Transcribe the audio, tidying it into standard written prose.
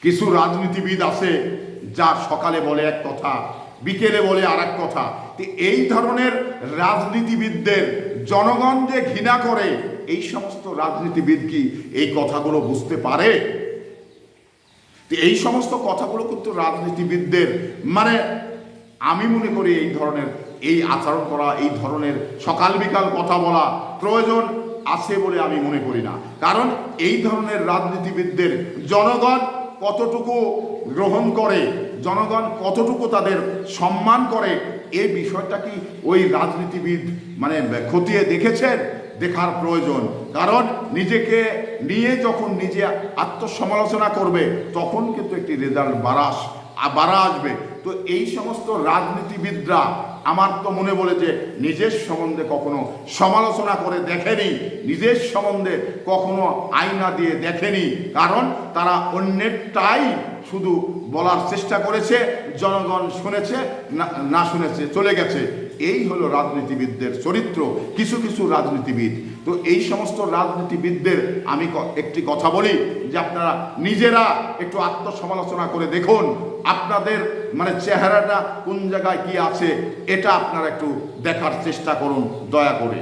কিছু রাজনীতিবিদ আছে যা সকালে বলে এক কথা, বিকেলে বলে আর এক কথা। এই ধরনের রাজনীতিবিদদের জনগণ যে ঘৃণা করে, এই সমস্ত রাজনীতিবিদ কি এই কথাগুলো বুঝতে পারে? এই সমস্ত কথাগুলো কিন্তু রাজনীতিবিদদের মানে আমি মনে করি এই ধরনের এই আচরণ করা, এই ধরনের সকাল বিকাল কথা বলা প্রয়োজন আছে বলে আমি মনে করি না। কারণ এই ধরনের রাজনীতিবিদদের জনগণ কতটুকু গ্রহণ করে, জনগণ কতটুকু তাদের সম্মান করে, এই বিষয়টা কি ওই রাজনীতিবিদ মানে খতিয়ে দেখেছেন? দেখার প্রয়োজন। কারণ নিজেকে নিয়ে যখন নিজে আত্মসমালোচনা করবে তখন কিন্তু একটি রেজাল্ট বাড়া আসবে। তো এই সমস্ত রাজনীতিবিদরা আমার তো মনে বলে যে নিজের সম্বন্ধে কখনো সমালোচনা করে দেখেনি, নিজের সম্বন্ধে কখনো আয়না দিয়ে দেখেনি। কারণ তারা অন্যেরটাই শুধু বলার চেষ্টা করেছে, জনগণ শুনেছে না শুনেছে চলে গেছে। এই হলো রাজনীতিবিদদের চরিত্র, কিছু কিছু রাজনীতিবিদ। তো এই সমস্ত রাজনীতিবিদদের আমি একটি কথা বলি যে আপনারা নিজেরা একটু আত্মসমালোচনা করে দেখুন, আপনাদের মানে চেহারাটা কোন জায়গায় কি আছে এটা আপনারা একটু দেখার চেষ্টা করুন দয়া করে।